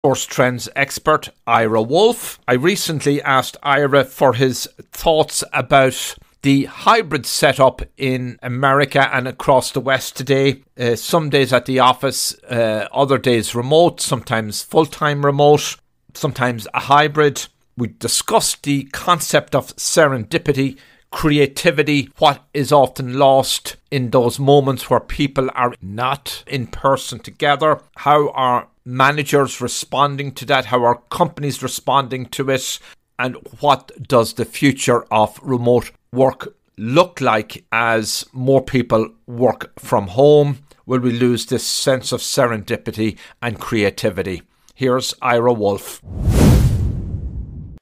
Force trends expert Ira Wolfe. I recently asked Ira for his thoughts about the hybrid setup in America and across the West today. Some days at the office, other days remote, sometimes full-time remote, sometimes a hybrid. We discussed the concept of serendipity, creativity, what is often lost in those moments where people are not in person together. How are managers responding to that? How are companies responding to it? And what does the future of remote work look like as more people work from home? Will we lose this sense of serendipity and creativity? Here's Ira Wolfe.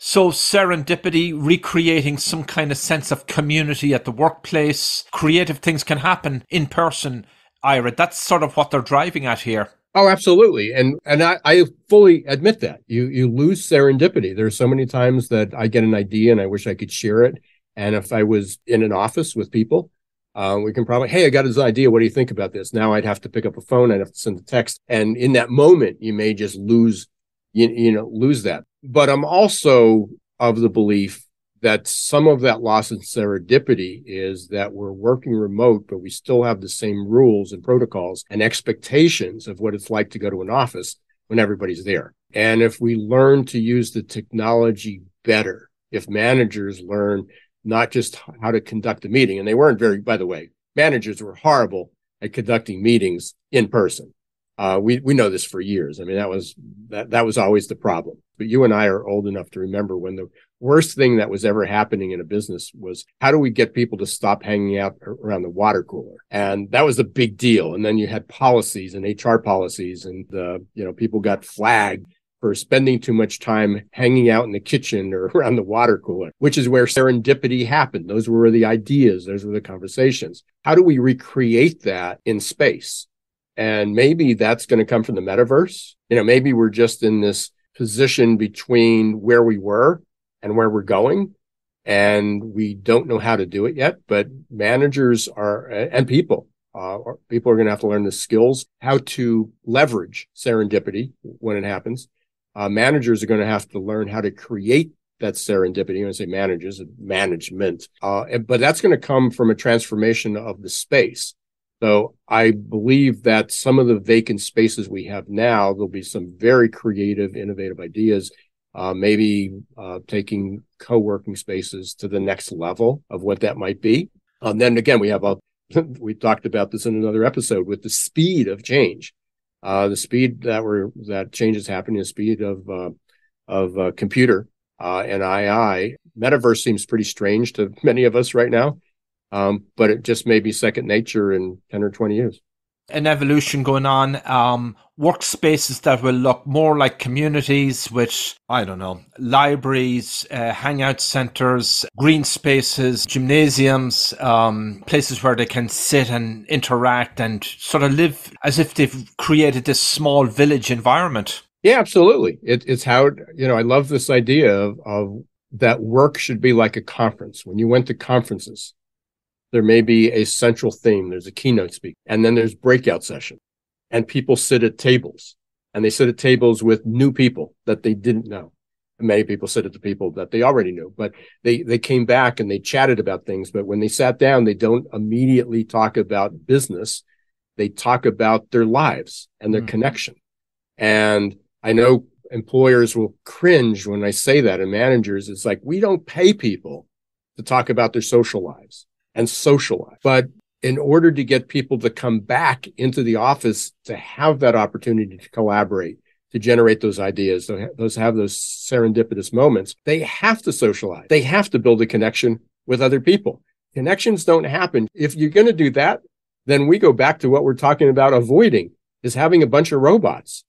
So serendipity, recreating some kind of sense of community at the workplace. Creative things can happen in person, Ira. That's sort of what they're driving at here. Oh, absolutely. And I fully admit that. You lose serendipity. There are so many times that I get an idea and I wish I could share it. And if I was in an office with people, we can probably, hey, I got this idea. What do you think about this? Now I'd have to pick up a phone. I'd have to send a text. And in that moment, you may just lose that. But I'm also of the belief that some of that loss in serendipity is that we're working remote, but we still have the same rules and protocols and expectations of what it's like to go to an office when everybody's there. And if we learn to use the technology better, if managers learn not just how to conduct a meeting, and they weren't by the way, managers were horrible at conducting meetings in person. We know this for years. I mean, that was always the problem. But you and I are old enough to remember when the worst thing that was ever happening in a business was, how do we get people to stop hanging out around the water cooler? And that was a big deal. And then you had policies and HR policies, and people got flagged for spending too much time hanging out in the kitchen or around the water cooler, which is where serendipity happened. Those were the ideas. Those were the conversations. How do we recreate that in space? And maybe that's going to come from the metaverse. Maybe we're just in this position between where we were and where we're going, and we don't know how to do it yet. But managers and people are going to have to learn the skills, how to leverage serendipity when it happens. Managers are going to have to learn how to create that serendipity. When I say managers, management. But that's going to come from a transformation of the space. So I believe that some of the vacant spaces we have now, there'll be some very creative, innovative ideas, maybe taking co-working spaces to the next level of what that might be. Then again, we talked about this in another episode with the speed of change, the speed that change is happening, the speed of computer and AI. Metaverse seems pretty strange to many of us right now. But it just may be second nature in 10 or 20 years. An evolution going on, workspaces that will look more like communities with, libraries, hangout centers, green spaces, gymnasiums, places where they can sit and interact and sort of live as if they've created this small village environment. Yeah, absolutely. It's how, I love this idea of that work should be like a conference. When you went to conferences, there may be a central theme. There's a keynote speaker, and then there's breakout session, and people sit at tables, and they sit at tables with new people that they didn't know. And many people sit at the people that they already knew, but they came back and they chatted about things. But when they sat down, they don't immediately talk about business. They talk about their lives and their connection. And I know employers will cringe when I say that, and managers, it's like, we don't pay people to talk about their social lives and socialize. But in order to get people to come back into the office, to have that opportunity to collaborate, to generate those ideas, have those serendipitous moments, they have to socialize. They have to build a connection with other people. Connections don't happen. If you're going to do that, then we go back to what we're talking about avoiding, is having a bunch of robots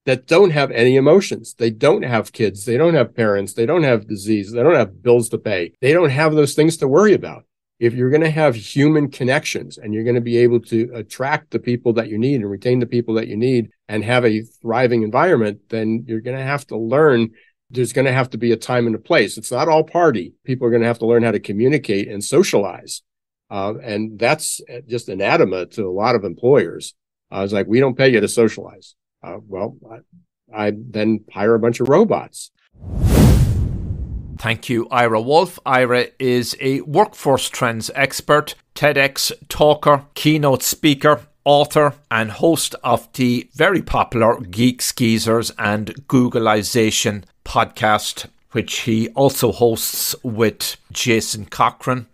that don't have any emotions. They don't have kids. They don't have parents. They don't have disease. They don't have bills to pay. They don't have those things to worry about. If you're going to have human connections and you're going to be able to attract the people that you need and retain the people that you need and have a thriving environment, then you're going to have to learn. There's going to have to be a time and a place. It's not all party. People are going to have to learn how to communicate and socialize. And that's just anathema to a lot of employers. It's like, we don't pay you to socialize. I then hire a bunch of robots. Thank you, Ira Wolfe. Ira is a workforce trends expert, TEDx talker, keynote speaker, author, and host of the very popular Geek Skeezers and Googleization podcast, which he also hosts with Jason Cochran.